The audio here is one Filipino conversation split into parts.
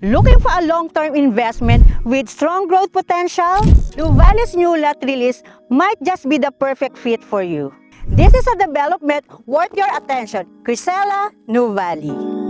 Looking for a long-term investment with strong growth potential? Nuvali's new lot release might just be the perfect fit for you. This is a development worth your attention. Crisela Nuvali.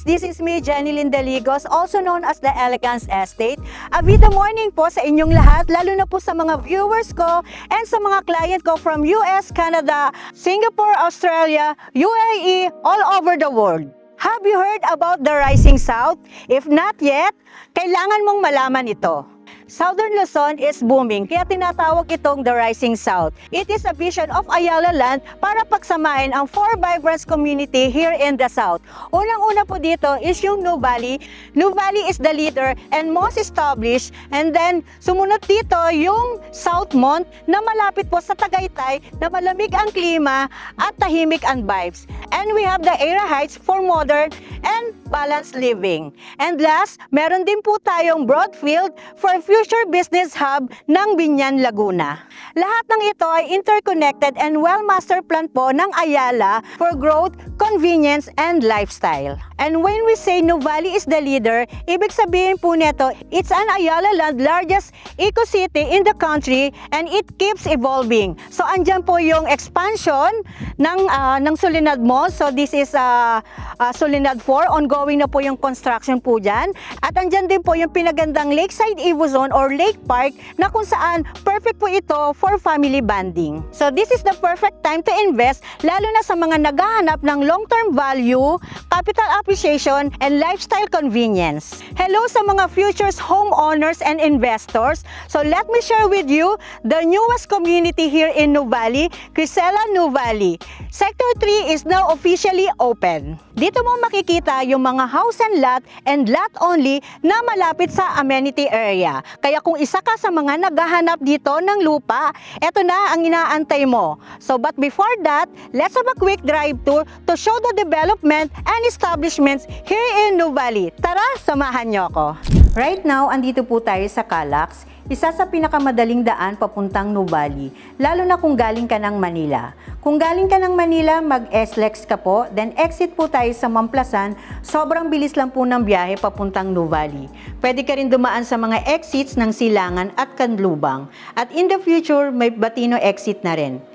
This is me, Jenny Lindaligos, also known as the Elegance Estate. Good morning po sa inyong lahat, lalo na po sa mga viewers ko and sa mga client ko from US, Canada, Singapore, Australia, UAE, all over the world. Have you heard about the Rising South? If not yet, kailangan mong malaman ito. Southern Luzon is booming, kaya tinatawag itong the Rising South. It is a vision of Ayala Land para pagsamahin ang 4 vibrant community here in the South. Unang-una po dito is yung Nuvali. Nuvali is the leader and most established. And then, sumunod dito yung Southmont na malapit po sa Tagaytay na malamig ang klima at tahimik ang vibes. And we have the Era Heights for modern and balanced living. And last, meron din po tayong Broadfield for future business hub ng Binyan, Laguna. Lahat ng ito ay interconnected and well-master plan po ng Ayala for growth, convenience, and lifestyle. And when we say Nuvali is the leader, ibig sabihin po nito, it's an Ayala Land largest eco-city in the country and it keeps evolving. So andyan po yung expansion ng Solinad Mall. So this is Solinad 4, ongoing na po yung construction po dyan. At andyan din po yung pinagandang Lakeside Evo Zone or Lake Park na kung saan perfect po ito for family bonding. So this is the perfect time to invest, lalo na sa mga naghahanap ng long-term value, capital appreciation, and lifestyle convenience. Hello sa mga futures homeowners and investors. So let me share with you the newest community here in Nuvali, Crisela Nuvali. Sector 3 is now officially open. Dito mo makikita yung mga house and lot only na malapit sa amenity area. Kaya kung isa ka sa mga naghahanap dito ng lupa, eto na ang inaantay mo. So but before that, let's have a quick drive tour to show the development and establishments here in Nuvali. Tara, samahan niyo ako. Right now, andito po tayo sa Calax, isa sa pinakamadaling daan papuntang Nuvali, lalo na kung galing ka ng Manila. Kung galing ka ng Manila, mag-SLEX ka po, then exit po tayo sa Mamplasan, sobrang bilis lang po ng biyahe papuntang Nuvali. Pwede ka rin dumaan sa mga exits ng Silangan at Canlubang. At in the future, may Batino exit na rin.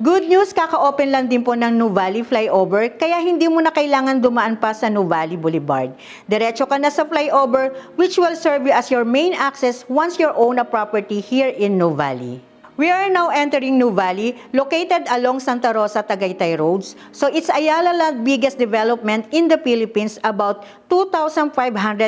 Good news, kaka-open lang din po ng Nuvali flyover, kaya hindi mo na kailangan dumaan pa sa Nuvali Boulevard. Diretso ka na sa flyover, which will serve you as your main access once you own a property here in Nuvali. We are now entering Nuvali, located along Santa Rosa, Tagaytay roads. So it's Ayala Land biggest development in the Philippines, about 2,500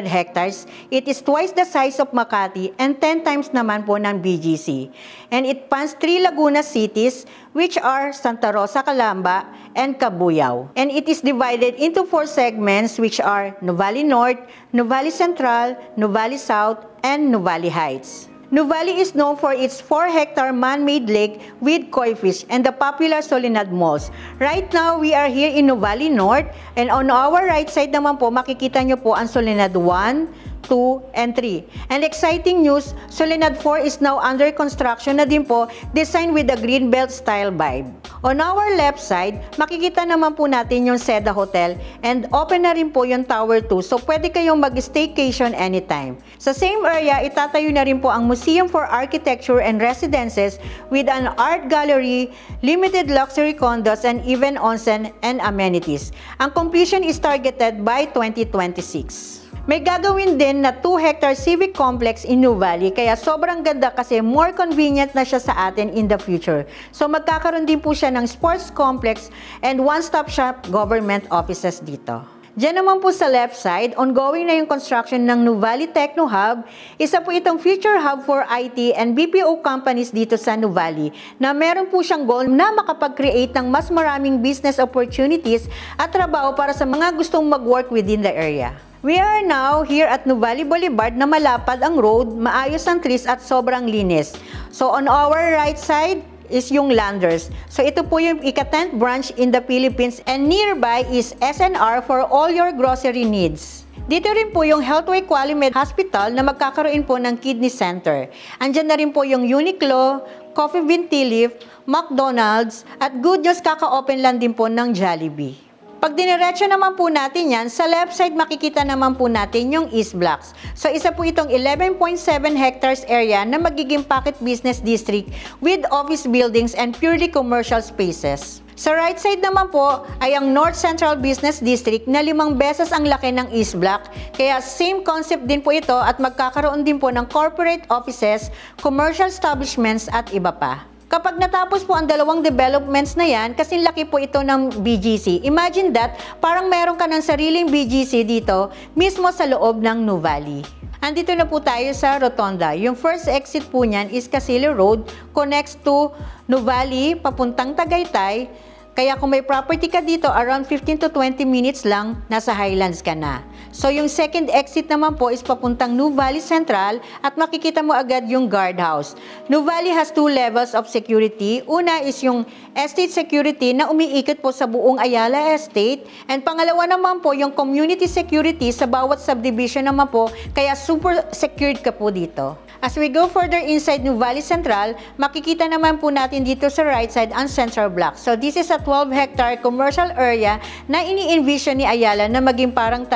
hectares. It is twice the size of Makati and 10 times naman po ng BGC. And it spans 3 Laguna cities, which are Santa Rosa, Calamba, and Cabuyao. And it is divided into 4 segments, which are Nuvali North, Nuvali Central, Nuvali South, and Nuvali Heights. Nuvali is known for its 4-hectare man-made lake with koi fish and the popular Solinad Malls. Right now, we are here in Nuvali North, and on our right side naman po, makikita nyo po ang Solinad 1, 2, and 3. And exciting news, Solinad 4 is now under construction na din po, designed with the Greenbelt style vibe. On our left side, makikita naman po natin yung Seda Hotel and open na rin po yung Tower 2, so pwede kayong mag-staycation anytime. Sa same area, itatayo na rin po ang Museum for Architecture and Residences with an art gallery, limited luxury condos, and even onsen and amenities. Ang completion is targeted by 2026. May gagawin din na 2-hectare civic complex in Nuvali, kaya sobrang ganda kasi more convenient na siya sa atin in the future. So magkakaroon din po siya ng sports complex and one-stop shop government offices dito. Diyan naman po sa left side, ongoing na yung construction ng Nuvali Techno Hub. Isa po itong future hub for IT and BPO companies dito sa Nuvali na meron po siyang goal na makapag-create ng mas maraming business opportunities at trabaho para sa mga gustong mag-work within the area. We are now here at Nuvali Boulevard na malapad ang road, maayos ang trees at sobrang linis. So on our right side is yung Landers. So ito po yung ika-10th branch in the Philippines and nearby is SNR for all your grocery needs. Dito rin po yung Healthway Qualimed Hospital na magkakaroon po ng kidney center. Andyan na rin po yung Uniqlo, Coffee Bean Tea Leaf, McDonald's at Good News kaka-open lang din po ng Jollibee. Pag diniretso naman po natin yan, sa left side makikita naman po natin yung East Blocks. So isa po itong 11.7 hectares area na magiging pocket business district with office buildings and purely commercial spaces. Sa right side naman po ay ang North Central Business District na 5 beses ang laki ng East Block. Kaya same concept din po ito at magkakaroon din po ng corporate offices, commercial establishments at iba pa. Kapag natapos po ang dalawang developments na yan, kasi laki po ito ng BGC. Imagine that, parang meron ka ng sariling BGC dito, mismo sa loob ng Nuvali. Andito na po tayo sa Rotonda. Yung first exit po niyan is Casilo Road, connects to Nuvali, papuntang Tagaytay. Kaya kung may property ka dito, around 15 to 20 minutes lang, nasa Highlands ka na. So yung second exit naman po is papuntang Nuvali Central at makikita mo agad yung guardhouse. Nuvali has 2 levels of security. Una is yung estate security na umiikot po sa buong Ayala Estate. And pangalawa naman po yung community security sa bawat subdivision naman po. Kaya super secured ka po dito. As we go further inside Nuvali Central, makikita naman po natin dito sa right side ang Central Block. So this is a 12-hectare commercial area na ini-envision ni Ayala na maging parang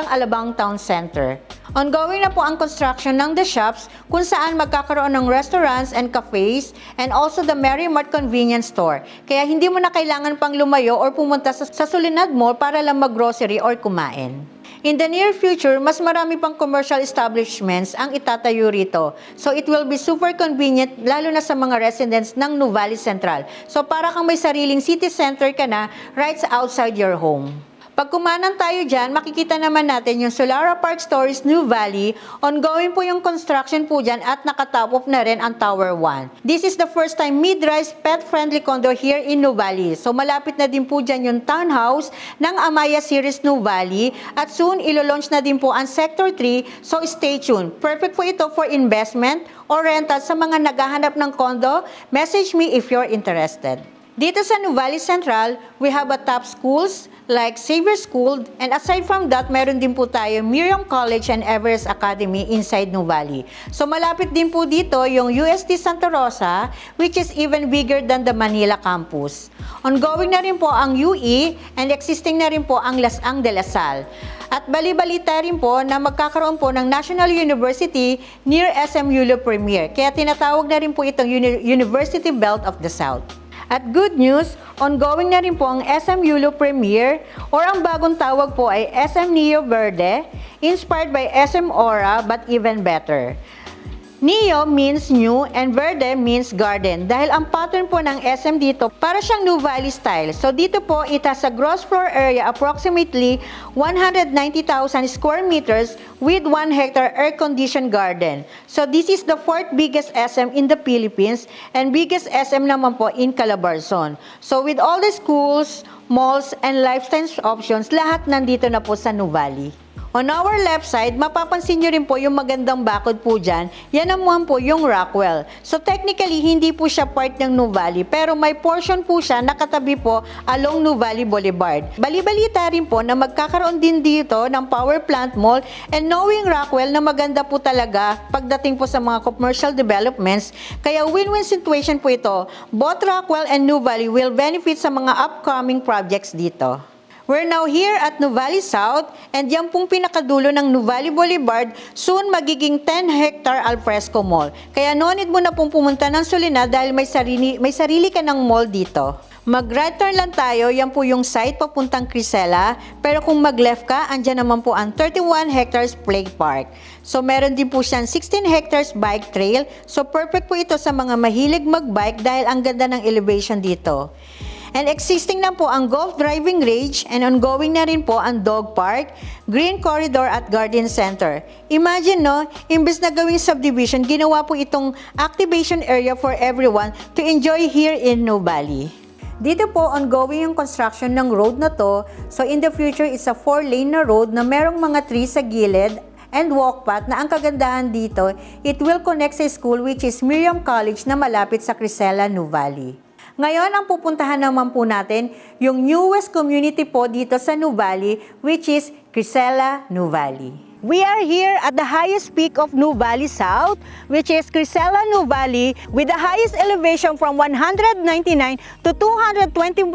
Alabang Town Center. Ongoing na po ang construction ng the shops kung saan magkakaroon ng restaurants and cafes and also the Mary Mart convenience store. Kaya hindi mo na kailangan pang lumayo or pumunta sa Sulinad Mall para lang mag-grocery or kumain. In the near future, mas marami pang commercial establishments ang itatayo rito. So it will be super convenient lalo na sa mga residents ng Nuvali Central. So para kang may sariling city center ka na right outside your home. Pag kumanan tayo dyan, makikita naman natin yung Solara Park Stories Nuvali. Ongoing po yung construction po dyan at nakatop off na rin ang Tower 1. This is the first time mid-rise pet-friendly condo here in Nuvali. So malapit na din po dyan yung townhouse ng Amaya Series Nuvali at soon ilo-launch na din po ang Sector 3. So stay tuned. Perfect po ito for investment or rental sa mga naghahanap ng condo. Message me if you're interested. Dito sa Nuvali Central, we have a top schools like Xavier School, and aside from that, meron din po tayo Miriam College and Everest Academy inside Nuvali. So malapit din po dito yung UST Santa Rosa, which is even bigger than the Manila campus. Ongoing na rin po ang UE and existing na rin po ang Lasang de la Salle. At bali-balita rin po na magkakaroon po ng National University near SM Yulo Premier. Kaya tinatawag na rin po itong University Belt of the South. At good news, ongoing na rin po ang SM Yulo Premier or ang bagong tawag po ay SM Neo Verde, inspired by SM Aura but even better. Neo means new and Verde means garden dahil ang pattern po ng SM dito para siyang Nuvali style. So dito po it has a gross floor area approximately 190,000 square meters with 1 hectare air-conditioned garden. So this is the 4th biggest SM in the Philippines and biggest SM naman po in Calabarzon. So with all the schools, malls, and lifestyle options, lahat nandito na po sa Nuvali. On our left side, mapapansin nyo rin po yung magandang bakod po dyan. Yan naman po yung Rockwell. So technically, hindi po siya part ng Nuvali, pero may portion po siya nakatabi po along Nuvali Boulevard. Bali-balita rin po na magkakaroon din dito ng power plant mall and knowing Rockwell na maganda po talaga pagdating po sa mga commercial developments. Kaya win-win situation po ito. Both Rockwell and Nuvali will benefit sa mga upcoming projects dito. We're now here at Nuvali South and yan pong pinakadulo ng Nuvali Boulevard, soon magiging 10-hectare alfresco mall. Kaya no need mo na pong pumunta ng Sulinad dahil may sarili ka ng mall dito. Mag-right turn lang tayo, yan po yung site papuntang Crisela. Pero kung mag-left ka, andyan naman po ang 31 hectares play park. So meron din po siyang 16 hectares bike trail. So perfect po ito sa mga mahilig mag-bike dahil ang ganda ng elevation dito. And existing na po ang golf driving range and ongoing na rin po ang dog park, green corridor at garden center. Imagine no, imbes na gawing subdivision, ginawa po itong activation area for everyone to enjoy here in Nuvali. Dito po, ongoing yung construction ng road na to. So in the future, it's a 4-lane na road na merong mga trees sa gilid and walkpath na ang kagandahan dito, it will connect sa school which is Miriam College na malapit sa Crisela, Nuvali. Ngayon, ang pupuntahan naman po natin, yung newest community po dito sa Nuvali which is Crisela, Nuvali. We are here at the highest peak of Nuvali South, which is Crisela, Nuvali, with the highest elevation from 199 to 225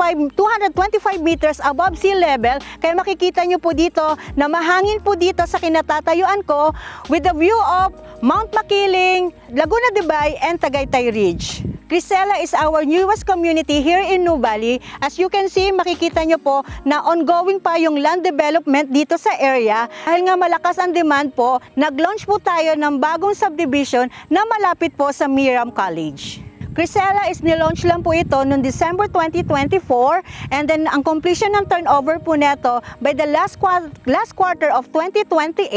meters above sea level. Kaya makikita nyo po dito na mahangin po dito sa kinatatayuan ko with the view of Mount Makiling, Laguna de Bay, and Tagaytay Ridge. Crisela is our newest community here in Nuvali. As you can see, makikita nyo po na ongoing pa yung land development dito sa area. Dahil nga malakas ang demand po, nag-launch po tayo ng bagong subdivision na malapit po sa Miriam College. Crisela is nilaunch lang po ito noong December 2024 and then ang completion ng turnover po neto by the last quarter of 2028.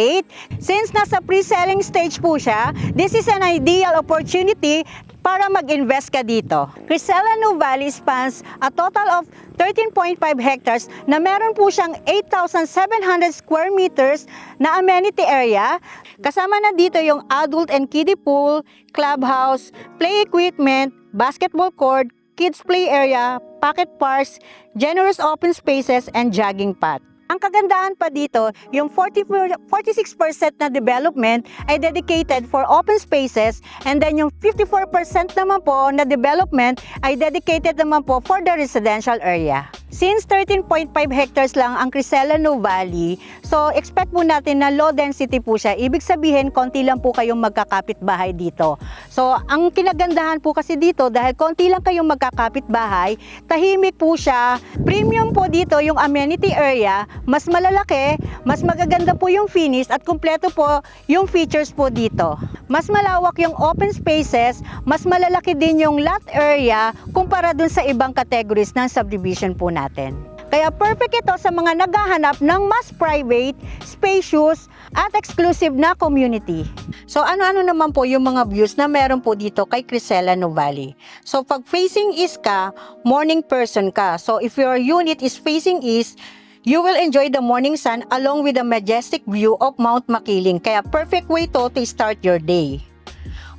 Since nasa pre-selling stage po siya, this is an ideal opportunity para mag-invest ka dito. Crisela Nuvali spans a total of 13.5 hectares na meron po siyang 8,700 square meters na amenity area. Kasama na dito yung adult and kiddie pool, clubhouse, play equipment, basketball court, kids play area, pocket parks, generous open spaces, and jogging path. Ang kagandahan pa dito, yung 46% na development ay dedicated for open spaces and then yung 54% naman po na development ay dedicated naman po for the residential area. Since 13.5 hectares lang ang Crisela Nuvali, so expect po natin na low density po siya. Ibig sabihin, konti lang po kayong magkakapit bahay dito. So, ang kinagandahan po kasi dito, dahil konti lang kayong magkakapit bahay, tahimik po siya. Premium po dito yung amenity area, mas malalaki, mas magaganda po yung finish at kumpleto po yung features po dito. Mas malawak yung open spaces, mas malalaki din yung lot area kumpara dun sa ibang categories ng subdivision po natin. Kaya perfect ito sa mga naghahanap ng mas private, spacious, at exclusive na community. So ano-ano naman po yung mga views na meron po dito kay Crisela Nuvali. So pag facing east ka, morning person ka. So if your unit is facing east, you will enjoy the morning sun along with the majestic view of Mount Makiling. Kaya perfect way to start your day.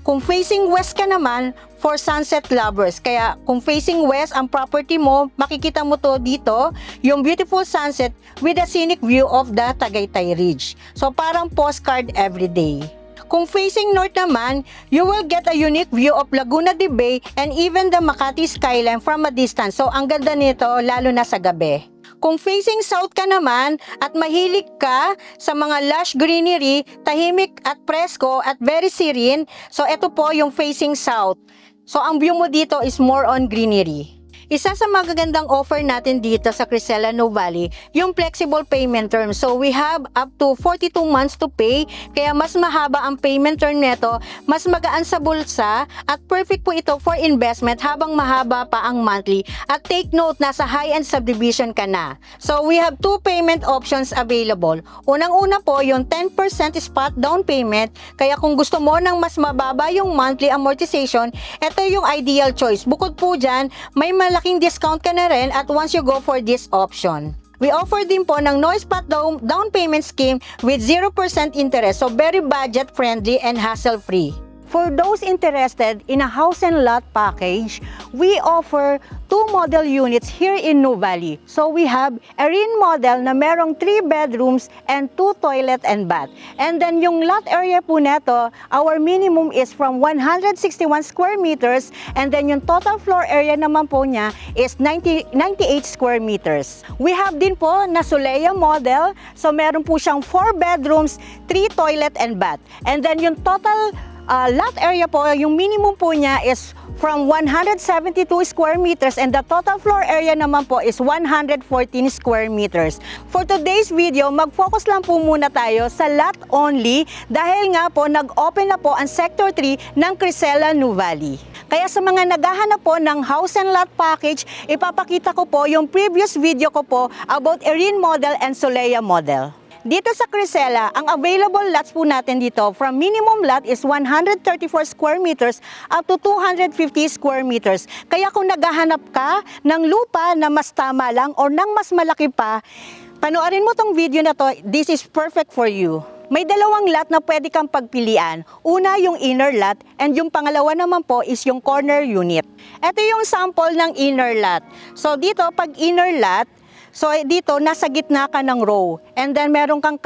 Kung facing west ka naman, for sunset lovers. Kaya kung facing west ang property mo, makikita mo to dito, yung beautiful sunset with a scenic view of the Tagaytay Ridge. So parang postcard everyday. Kung facing north naman, you will get a unique view of Laguna de Bay and even the Makati skyline from a distance. So ang ganda nito lalo na sa gabi. Kung facing south ka naman at mahilig ka sa mga lush greenery, tahimik at presko at very serene, so ito po yung facing south. So ang view mo dito is more on greenery. Isa sa magagandang offer natin dito sa Crisela Nuvali, yung flexible payment term. So we have up to 42 months to pay, kaya mas mahaba ang payment term nito, mas magaan sa bulsa, at perfect po ito for investment habang mahaba pa ang monthly. At take note, nasa high-end subdivision ka na. So we have two payment options available. Unang-una po yung 10% spot down payment, kaya kung gusto mo ng mas mababa yung monthly amortization, ito yung ideal choice. Bukod po dyan, may malaking discount ka na rin at once you go for this option. We offer din po ng no spot down payment scheme with 0% interest. So very budget friendly and hassle free. For those interested in a house and lot package, we offer 2 model units here in Nuvali. So we have a RIN model na merong 3 bedrooms and 2 toilet and bath. And then yung lot area po neto, our minimum is from 161 square meters, and then yung total floor area naman po niya is 98 square meters. We have din po na Solea model, so meron po siyang 4 bedrooms, 3 toilet and bath. And then yung total lot area po, yung minimum po niya is from 172 square meters and the total floor area naman po is 114 square meters. For today's video, mag-focus lang po muna tayo sa lot only dahil nga po nag-open na po ang Sector 3 ng Crisela Nuvali. Kaya sa mga naghahanap po ng house and lot package, ipapakita ko po yung previous video ko po about Erin model and Solea model. Dito sa Crisela, ang available lots po natin dito from minimum lot is 134 square meters up to 250 square meters. Kaya kung naghahanap ka ng lupa na mas tama lang or ng mas malaki pa, panoorin mo tong video na to, this is perfect for you. May dalawang lot na pwede kang pagpilian. Una yung inner lot and yung pangalawa naman po is yung corner unit. Ito yung sample ng inner lot. So dito pag inner lot, so dito nasa gitna ka ng row and then meron kang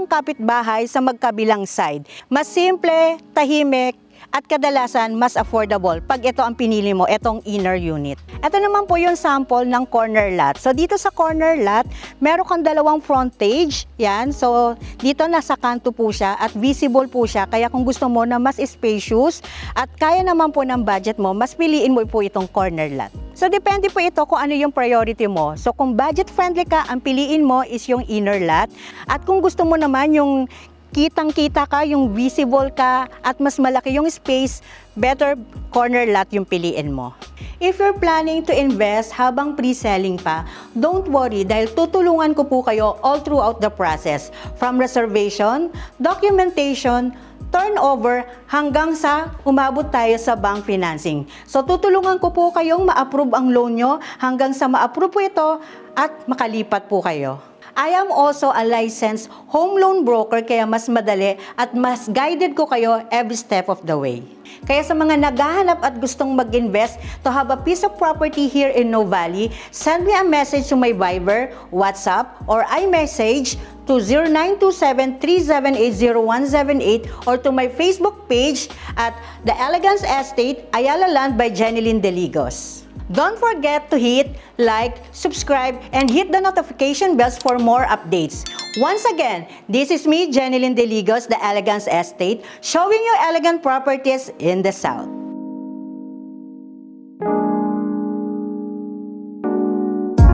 kapitbahay sa magkabilang side. Mas simple, tahimik, at kadalasan mas affordable pag ito ang pinili mo, itong inner unit. Ito naman po yung sample ng corner lot. So dito sa corner lot, meron kang dalawang frontage. Yan. So dito nasa kanto po siya at visible po siya. Kaya kung gusto mo na mas spacious at kaya naman po ng budget mo, mas piliin mo po itong corner lot. So depende po ito kung ano yung priority mo. So kung budget friendly ka, ang piliin mo is yung inner lot. At kung gusto mo naman yung kitang-kita ka, yung visible ka, at mas malaki yung space, better corner lot yung piliin mo. If you're planning to invest habang pre-selling pa, don't worry dahil tutulungan ko po kayo all throughout the process. From reservation, documentation, turnover, hanggang sa umabot tayo sa bank financing. So tutulungan ko po kayong ma-approve ang loan nyo hanggang sa ma-approve po ito at makalipat po kayo. I am also a licensed home loan broker kaya mas madali at mas guided ko kayo every step of the way. Kaya sa mga naghahanap at gustong mag-invest to have a piece of property here in Nuvali, send me a message to my Viber, WhatsApp, or iMessage to 0927-378-0178 or to my Facebook page at The Elegance Estate, Ayala Land by Jenilyn Deligos. Don't forget to hit like, subscribe, and hit the notification bells for more updates. Once again, this is me, Jenilyn Deligos, The Elegance Estate, showing you elegant properties in the South.